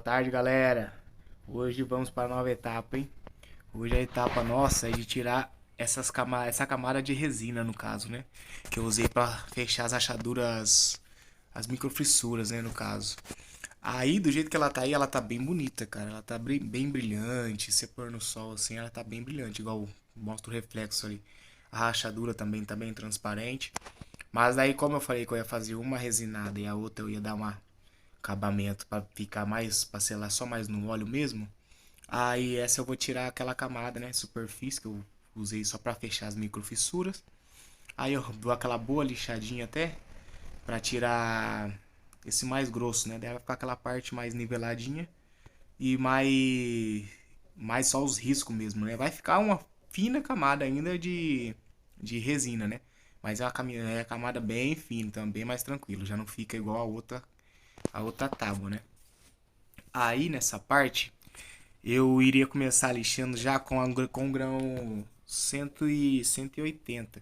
tarde, galera. Hoje vamos para a nova etapa, hein? Hoje a etapa nossa é de tirar essa camada de resina, no caso, né? Que eu usei para fechar as rachaduras, as microfissuras, né? No caso. Aí, do jeito que ela tá aí, ela tá bem bonita, cara. Ela tá bem brilhante. Se pôr no sol assim, ela tá bem brilhante, igual mostra o reflexo ali. A rachadura também tá bem transparente. Mas daí, como eu falei que eu ia fazer uma resinada e a outra eu ia dar uma acabamento para ficar mais, para selar só mais no óleo mesmo. Aí essa eu vou tirar aquela camada, né, superfície que eu usei só para fechar as microfissuras. Aí eu dou aquela boa lixadinha até para tirar esse mais grosso, né? Daí vai ficar aquela parte mais niveladinha e mais só os riscos mesmo, né? Vai ficar uma fina camada ainda de resina, né? Mas é uma camada bem fina, então bem mais tranquilo, já não fica igual a outra tábua, né? Aí nessa parte eu iria começar lixando já com o grão 100 e 180.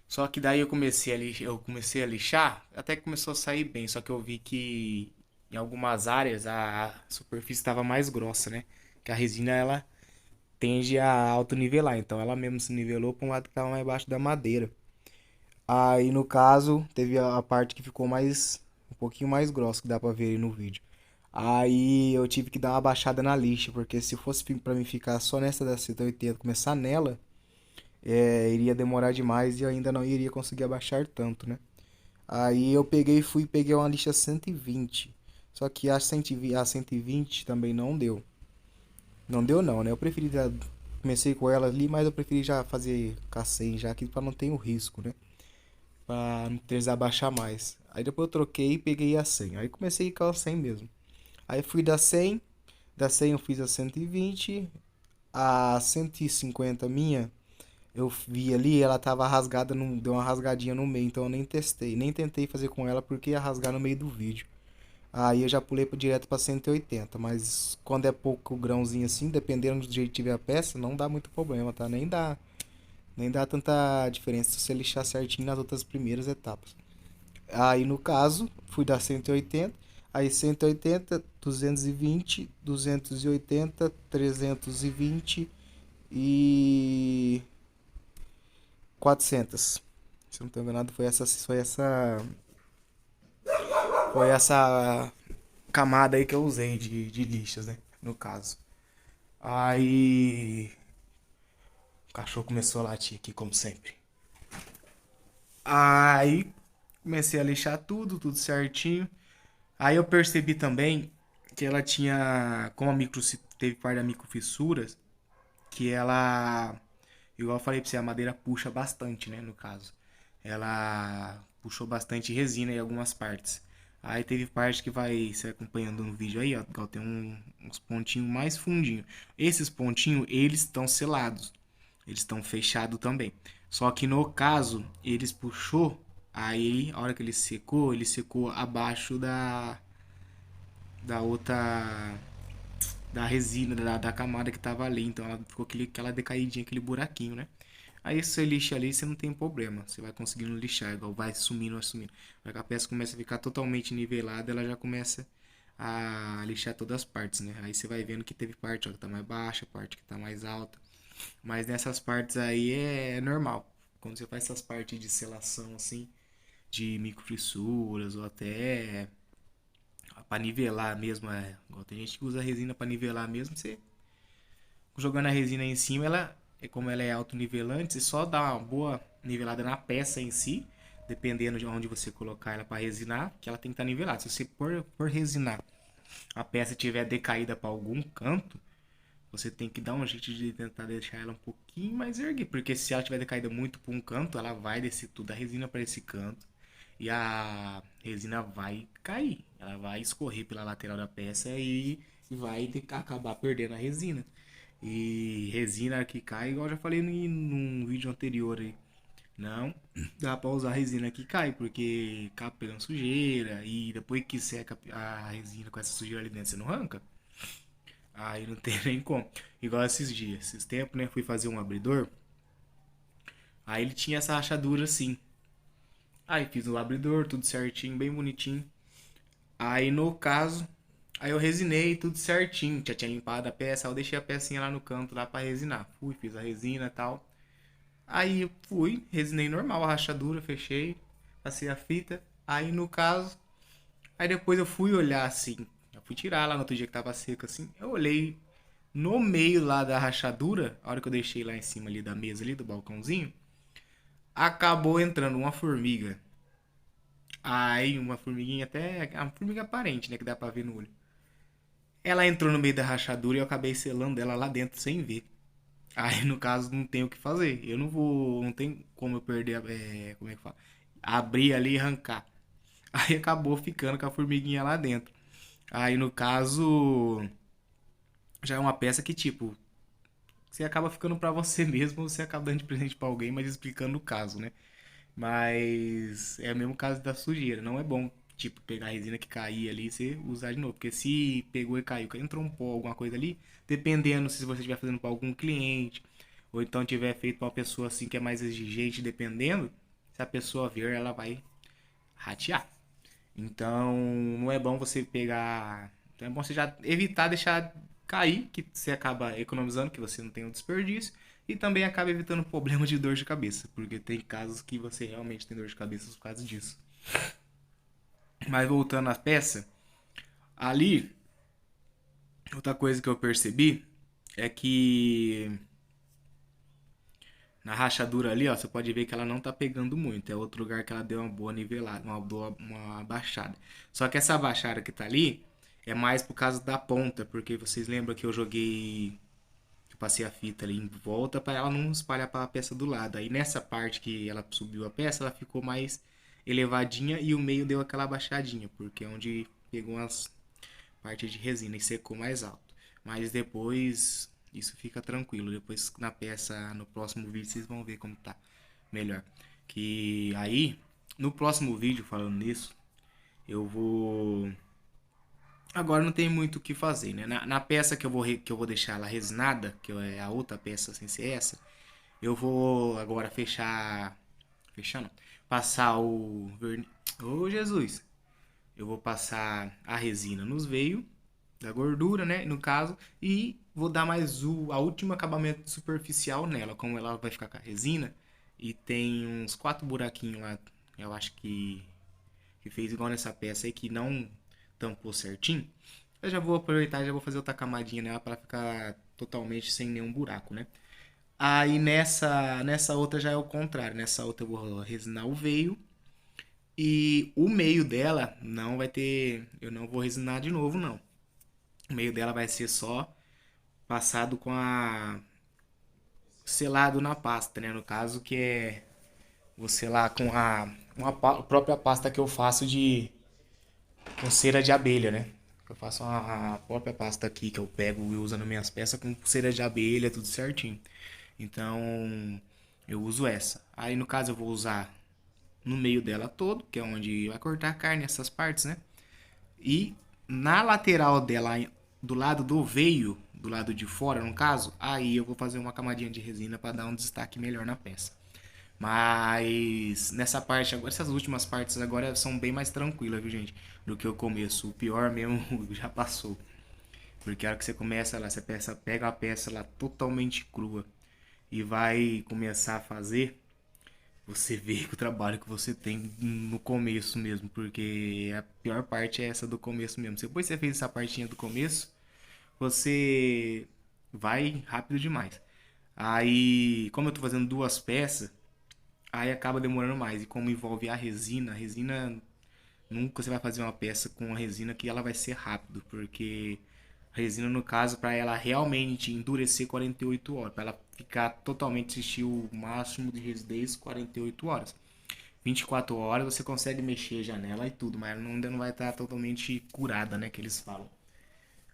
Só que daí eu comecei a lixar, até que começou a sair bem, só que eu vi que em algumas áreas a superfície estava mais grossa, né? Que a resina ela tende a autonivelar, então ela mesmo se nivelou para um lado que estava mais baixo da madeira. Aí no caso, teve a parte que ficou um pouquinho mais grossa, que dá pra ver aí no vídeo. Aí eu tive que dar uma baixada na lixa, porque se fosse pra mim ficar só nessa da 180, começar nela, iria demorar demais e eu ainda não iria conseguir abaixar tanto, né? Aí eu peguei uma lixa 120. Só que a 120 também não deu. Não deu não, né? Comecei com ela ali, mas eu preferi já fazer com a 100 já aqui pra não ter o risco, né? Pra não precisar baixar mais. Aí depois eu troquei e peguei a 100. Aí comecei com a 100 mesmo. Aí fui da 100 eu fiz a 120, a 150 minha, eu vi ali, ela tava rasgada, deu uma rasgadinha no meio, então eu nem testei, nem tentei fazer com ela porque ia rasgar no meio do vídeo. Aí eu já pulei direto para 180, mas quando é pouco grãozinho assim, dependendo do jeito que tiver a peça, não dá muito problema, tá? Nem dá tanta diferença se você lixar certinho nas outras primeiras etapas. Aí no caso, fui dar 180, aí 180, 220, 280, 320 e 400. Se eu não estou enganado, foi essa camada aí que eu usei de lixas, né? No caso. Aí o cachorro começou a latir aqui, como sempre. Aí comecei a lixar tudo certinho. Aí eu percebi também que ela tinha, como teve parte da microfissuras, que ela, igual eu falei pra você, a madeira puxa bastante, né, no caso. Ela puxou bastante resina em algumas partes. Aí teve parte que você acompanhando no vídeo aí, ó, tem uns pontinhos mais fundinhos. Esses pontinhos, eles estão selados. Eles estão fechados também. Só que no caso, eles puxou, aí a hora que ele secou abaixo da outra da resina, da camada que tava ali. Então ela ficou aquela decaidinha, aquele buraquinho, né? Aí se você lixa ali, você não tem problema. Você vai conseguindo lixar, igual vai sumindo, vai sumindo. Aí que a peça começa a ficar totalmente nivelada, ela já começa a lixar todas as partes, né? Aí você vai vendo que teve parte ó, que tá mais baixa, parte que tá mais alta. Mas nessas partes aí é normal. Quando você faz essas partes de selação assim, de microfissuras ou até para nivelar mesmo, igual tem gente que usa resina para nivelar mesmo, você jogando a resina em cima, como ela é autonivelante, você só dá uma boa nivelada na peça em si, dependendo de onde você colocar ela para resinar, que ela tem que estar nivelada. Se você por resinar, a peça tiver decaída para algum canto, você tem que dar um jeito de tentar deixar ela um pouquinho mais erguida, porque se ela tiver decaída muito para um canto, ela vai descer tudo a resina para esse canto e a resina vai cair, ela vai escorrer pela lateral da peça e vai acabar perdendo a resina. E resina que cai, igual eu já falei num vídeo anterior aí. Não dá pra usar resina que cai, porque acaba pegando sujeira e depois que seca a resina com essa sujeira ali dentro, você não arranca. Aí não tem nem como. Igual esses tempos, né? Fui fazer um abridor. Aí ele tinha essa rachadura assim. Aí fiz o abridor, tudo certinho, bem bonitinho. Aí no caso, Aí eu resinei tudo certinho, já tinha limpado a peça, aí eu deixei a pecinha lá no canto lá pra resinar. Fui, fiz a resina e tal. Aí eu fui, resinei normal a rachadura, fechei, passei a fita. Aí no caso, aí depois eu fui olhar assim, eu fui tirar lá no outro dia que tava seco assim, eu olhei no meio lá da rachadura, a hora que eu deixei lá em cima ali da mesa ali do balcãozinho, acabou entrando uma formiga. Aí uma formiguinha até, uma formiga aparente, né, que dá pra ver no olho. Ela entrou no meio da rachadura e eu acabei selando ela lá dentro sem ver. Aí no caso não tem o que fazer. Eu não vou, não tem como eu perder, como é que fala? Abrir ali e arrancar. Aí acabou ficando com a formiguinha lá dentro. Aí no caso já é uma peça que tipo, você acaba ficando pra você mesmo, você acaba dando de presente pra alguém, mas explicando o caso, né? Mas é o mesmo caso da sujeira. Não é bom, tipo, pegar a resina que cair ali e você usar de novo. Porque se pegou e caiu, entrou um pó, alguma coisa ali, dependendo se você estiver fazendo para algum cliente, ou então tiver feito para uma pessoa assim que é mais exigente, dependendo, se a pessoa ver, ela vai ratear. Então, não é bom você pegar. Então é bom você já evitar deixar cair, que você acaba economizando, que você não tem um desperdício. E também acaba evitando problemas de dor de cabeça, porque tem casos que você realmente tem dor de cabeça por causa disso. Mas voltando à peça, ali, outra coisa que eu percebi é que na rachadura ali, ó, você pode ver que ela não tá pegando muito. É outro lugar que ela deu uma boa nivelada, uma baixada. Só que essa baixada que tá ali é mais por causa da ponta, porque vocês lembram que eu joguei, eu passei a fita ali em volta para ela não espalhar para a peça do lado. Aí nessa parte que ela subiu a peça, ela ficou mais elevadinha e o meio deu aquela baixadinha, porque é onde pegou as partes de resina e secou mais alto. Mas depois isso fica tranquilo. Depois na peça, no próximo vídeo, vocês vão ver como tá melhor. Que aí, no próximo vídeo, falando nisso, eu vou. Agora não tem muito o que fazer, né? Na peça que eu vou deixar ela resinada, que é a outra peça sem ser essa, eu vou agora fechar. Fechar não. Passar o verniz. Ô Jesus! Eu vou passar a resina nos veios da gordura, né? No caso, e vou dar mais a último acabamento superficial nela, como ela vai ficar com a resina e tem uns quatro buraquinhos lá, eu acho que fez igual nessa peça aí que não tampou certinho. Eu já vou aproveitar e já vou fazer outra camadinha nela para ficar totalmente sem nenhum buraco, né? Aí nessa outra já é o contrário, nessa outra eu vou resinar o veio e o meio dela não vai ter, eu não vou resinar de novo não. O meio dela vai ser só passado com a selado na pasta, né? No caso que é você lá com a própria pasta que eu faço de com cera de abelha, né? Eu faço a própria pasta aqui que eu pego e uso nas minhas peças com cera de abelha, tudo certinho. Então eu uso essa. Aí no caso eu vou usar no meio dela todo, que é onde vai cortar a carne, essas partes, né? E na lateral dela, do lado do veio, do lado de fora, no caso, aí eu vou fazer uma camadinha de resina para dar um destaque melhor na peça. Mas nessa parte agora, essas últimas partes agora são bem mais tranquilas, viu, gente? Do que o começo. O pior mesmo já passou. Porque a hora que você começa lá, você pega a peça lá totalmente crua e vai começar a fazer, você vê o trabalho que você tem no começo mesmo, porque a pior parte é essa do começo mesmo. Depois que você fez essa partinha do começo, você vai rápido demais. Aí, como eu tô fazendo duas peças, aí acaba demorando mais. E como envolve a resina nunca você vai fazer uma peça com a resina que ela vai ser rápido, porque a resina no caso para ela realmente endurecer 48 horas, para ela ficar totalmente estilo máximo de rigidez 48 horas. 24 horas você consegue mexer a janela e tudo, mas ela ainda não vai estar totalmente curada, né, que eles falam.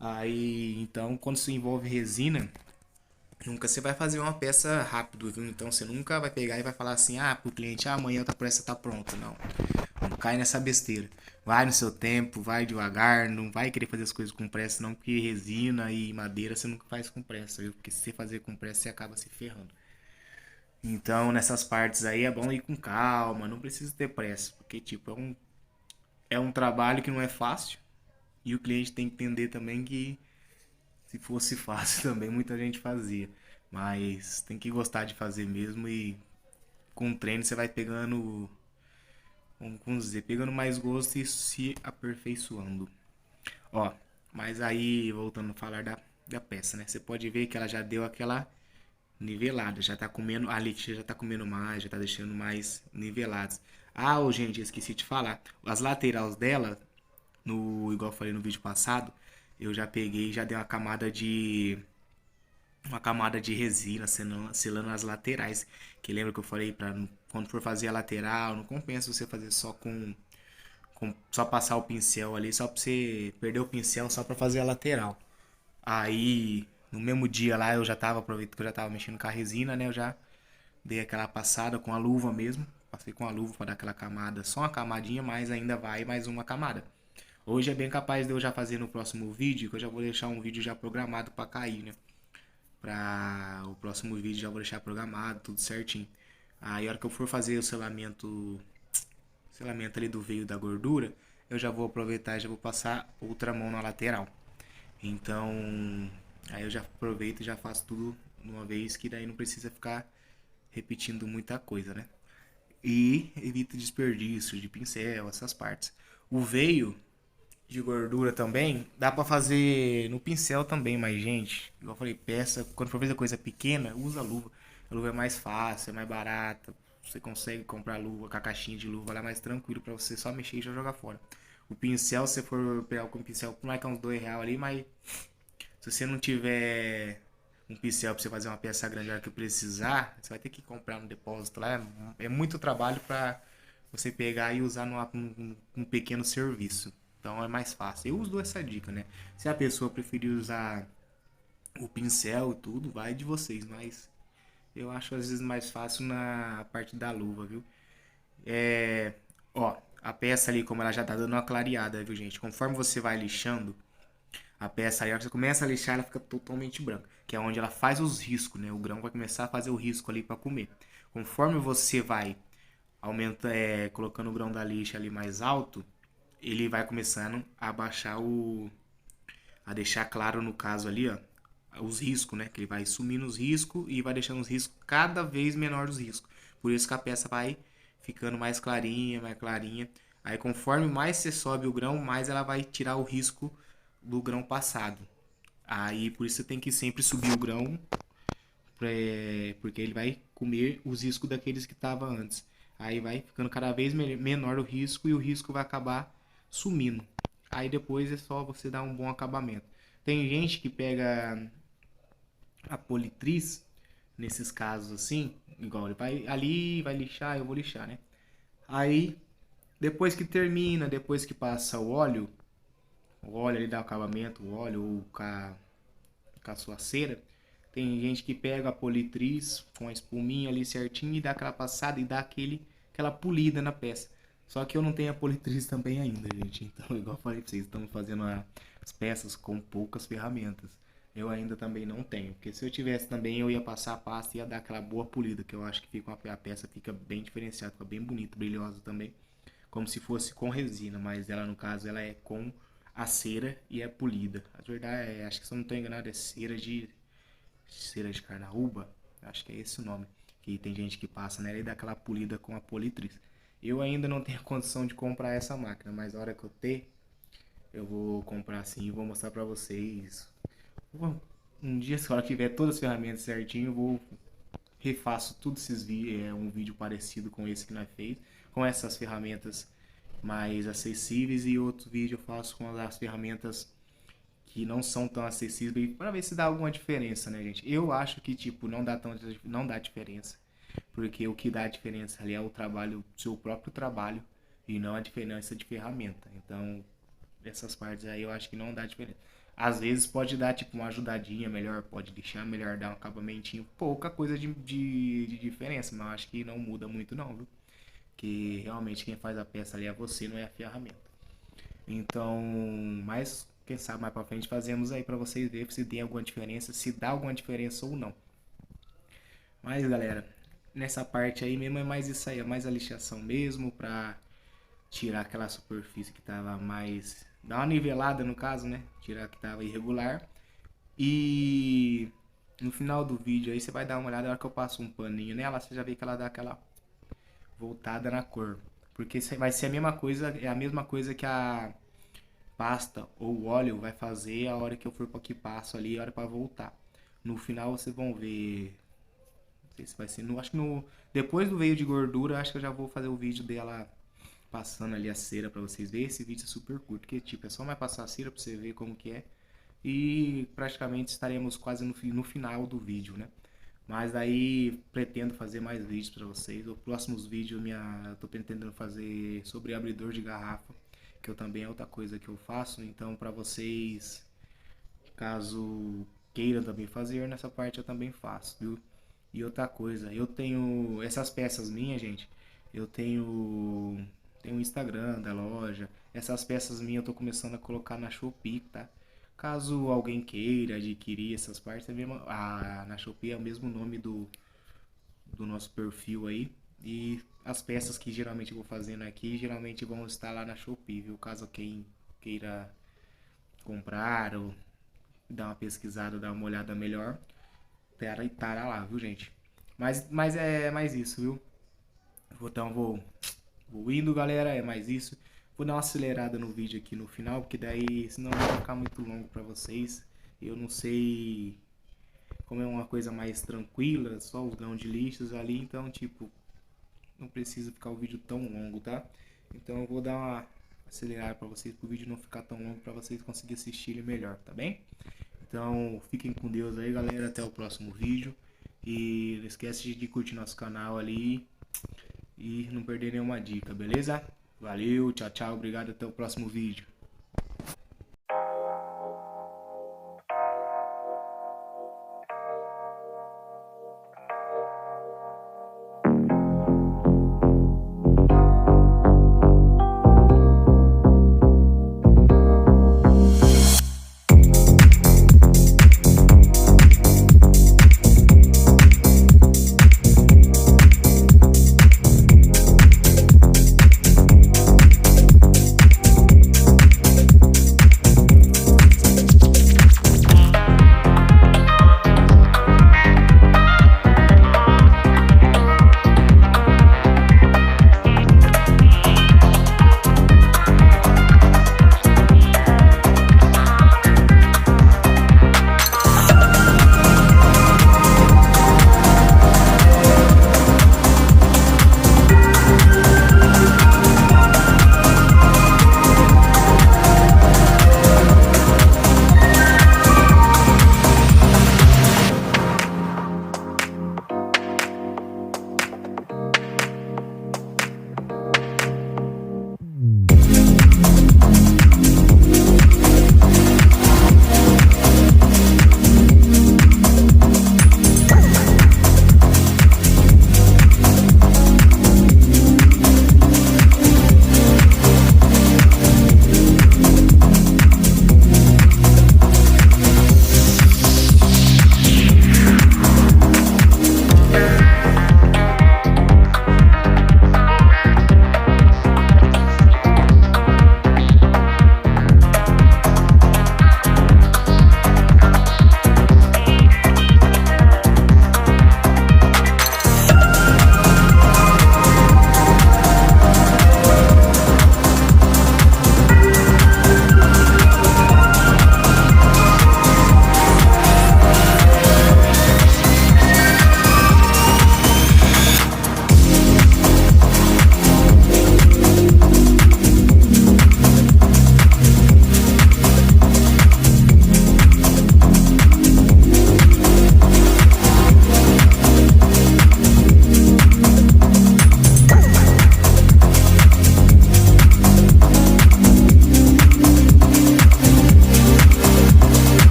Aí, então, quando se envolve resina, nunca você vai fazer uma peça rápido, viu? Então você nunca vai pegar e vai falar assim, ah, pro cliente, ah, amanhã outra peça tá pronta. Não. Não cai nessa besteira. Vai no seu tempo, vai devagar, não vai querer fazer as coisas com pressa, não, porque resina e madeira você nunca faz com pressa, viu? Porque se você fazer com pressa, você acaba se ferrando. Então, nessas partes aí é bom ir com calma, não precisa ter pressa, porque tipo, é um trabalho que não é fácil E o cliente tem que entender também que se fosse fácil também muita gente fazia. Mas tem que gostar de fazer mesmo e com o treino você vai pegando, vamos dizer, pegando mais gosto e se aperfeiçoando. Ó, mas aí voltando a falar da peça, né? Você pode ver que ela já deu aquela nivelada, já tá comendo, a leite já tá comendo mais, já tá deixando mais nivelados. Ah, ô, gente, esqueci de falar. As laterais dela, no igual eu falei no vídeo passado, eu já peguei e já dei uma camada de resina selando as laterais. Que lembra que eu falei para quando for fazer a lateral, não compensa você fazer só só passar o pincel ali, só pra você perder o pincel só pra fazer a lateral. Aí, no mesmo dia lá, eu já tava, aproveitando que eu já tava mexendo com a resina, né? Eu já dei aquela passada com a luva mesmo. Passei com a luva pra dar aquela camada, só uma camadinha, mas ainda vai mais uma camada. Hoje é bem capaz de eu já fazer no próximo vídeo, que eu já vou deixar um vídeo já programado pra cair, né? Pra o próximo vídeo já vou deixar programado, tudo certinho. Aí a hora que eu for fazer selamento ali do veio da gordura, eu já vou aproveitar e já vou passar outra mão na lateral. Então, aí eu já aproveito e já faço tudo de uma vez, que daí não precisa ficar repetindo muita coisa, né? E evita desperdício de pincel, essas partes. O veio de gordura também, dá pra fazer no pincel também, mas gente, igual eu falei, peça, quando for fazer coisa pequena, usa luva. A luva é mais fácil, é mais barata. Você consegue comprar luva com a caixinha de luva lá mais tranquilo pra você só mexer e já jogar fora. O pincel, se você for pegar com o pincel, por mais que é uns R$ 2 ali, mas se você não tiver um pincel pra você fazer uma peça grande a hora que precisar, você vai ter que comprar no depósito lá. É muito trabalho pra você pegar e usar num pequeno serviço. Então é mais fácil. Eu uso essa dica, né? Se a pessoa preferir usar o pincel e tudo, vai de vocês, mas eu acho às vezes mais fácil na parte da luva, viu? É, ó, a peça ali, como ela já tá dando uma clareada, viu, gente? Conforme você vai lixando, a peça aí, a hora que você começa a lixar, ela fica totalmente branca. Que é onde ela faz os riscos, né? O grão vai começar a fazer o risco ali para comer. Conforme você vai colocando o grão da lixa ali mais alto, ele vai começando a baixar a deixar claro no caso ali, ó, os riscos, né? Que ele vai sumindo os riscos e vai deixando os riscos cada vez menor os riscos. Por isso que a peça vai ficando mais clarinha, mais clarinha. Aí conforme mais você sobe o grão, mais ela vai tirar o risco do grão passado. Aí por isso você tem que sempre subir o grão, porque ele vai comer os riscos daqueles que estavam antes. Aí vai ficando cada vez menor o risco e o risco vai acabar sumindo. Aí depois é só você dar um bom acabamento. Tem gente que pega a politriz nesses casos assim, igual ele vai ali, vai lixar, eu vou lixar, né? Aí depois que termina, depois que passa o óleo ele dá o acabamento, o óleo ou com a sua cera. Tem gente que pega a politriz com a espuminha ali certinho e dá aquela passada e dá aquela polida na peça. Só que eu não tenho a politriz também ainda, gente. Então, igual eu falei pra vocês, estamos fazendo as peças com poucas ferramentas. Eu ainda também não tenho. Porque se eu tivesse também, eu ia passar a pasta e ia dar aquela boa polida. Que eu acho que a peça fica bem diferenciada, fica bem bonita, brilhosa também. Como se fosse com resina, mas ela no caso ela é com a cera e é polida. A verdade é, acho que se eu não estou enganado, é cera de carnaúba, acho que é esse o nome. Que tem gente que passa nela e dá aquela polida com a politriz. Eu ainda não tenho condição de comprar essa máquina, mas a hora que eu ter, eu vou comprar sim e vou mostrar pra vocês. Um dia, se a hora que tiver todas as ferramentas certinho, eu vou refaço tudo esses vídeos, um vídeo parecido com esse que nós fez, com essas ferramentas mais acessíveis e outro vídeo eu faço com as ferramentas que não são tão acessíveis para ver se dá alguma diferença, né, gente? Eu acho que tipo não dá diferença, porque o que dá diferença ali é o trabalho, seu próprio trabalho e não a diferença de ferramenta. Então, essas partes aí eu acho que não dá diferença. Às vezes pode dar tipo uma ajudadinha melhor, pode deixar melhor, dar um acabamentinho, pouca coisa de diferença, mas eu acho que não muda muito não, viu? Que realmente quem faz a peça ali é você, não é a ferramenta. Então, mas quem sabe mais pra frente fazemos aí pra vocês verem se tem alguma diferença, se dá alguma diferença ou não. Mas galera, nessa parte aí mesmo é mais isso aí, é mais a lixação mesmo pra tirar aquela superfície que tava mais Dá uma nivelada no caso, né? Tirar que tava irregular. E no final do vídeo aí você vai dar uma olhada, na hora que eu passo um paninho nela, você já vê que ela dá aquela voltada na cor. Porque vai ser a mesma coisa, é a mesma coisa que a pasta ou o óleo vai fazer a hora que eu for para que passo ali, a hora para voltar. No final vocês vão ver, não sei se vai ser, no, acho que no depois do veio de gordura, acho que eu já vou fazer o vídeo dela passando ali a cera para vocês verem. Esse vídeo é super curto, que tipo, é só mais passar a cera para você ver como que é. E praticamente estaremos quase no final do vídeo, né? Mas aí pretendo fazer mais vídeos para vocês. Os próximos vídeos eu tô pretendendo fazer sobre abridor de garrafa, que eu também é outra coisa que eu faço. Então para vocês, caso queiram também fazer, nessa parte eu também faço, viu? E outra coisa, eu tenho essas peças minhas, gente. Eu tenho o Instagram da loja. Essas peças minhas eu tô começando a colocar na Shopee, tá? Caso alguém queira adquirir essas partes, na Shopee é o mesmo nome do nosso perfil aí. E as peças que geralmente eu vou fazendo aqui, geralmente vão estar lá na Shopee, viu? Caso quem queira comprar ou dar uma pesquisada, dar uma olhada melhor, estará lá, viu, gente? Mas é mais isso, viu? Então vou indo, galera, é mais isso. Vou dar uma acelerada no vídeo aqui no final, porque daí senão vai ficar muito longo pra vocês. Eu não sei como é uma coisa mais tranquila, só os grãos de lixos ali, então tipo, não precisa ficar o vídeo tão longo, tá? Então eu vou dar uma acelerada pra vocês, pro vídeo não ficar tão longo, pra vocês conseguirem assistir ele melhor, tá bem? Então fiquem com Deus aí, galera, até o próximo vídeo. E não esquece de curtir nosso canal ali e não perder nenhuma dica, beleza? Valeu, tchau, tchau, obrigado, até o próximo vídeo.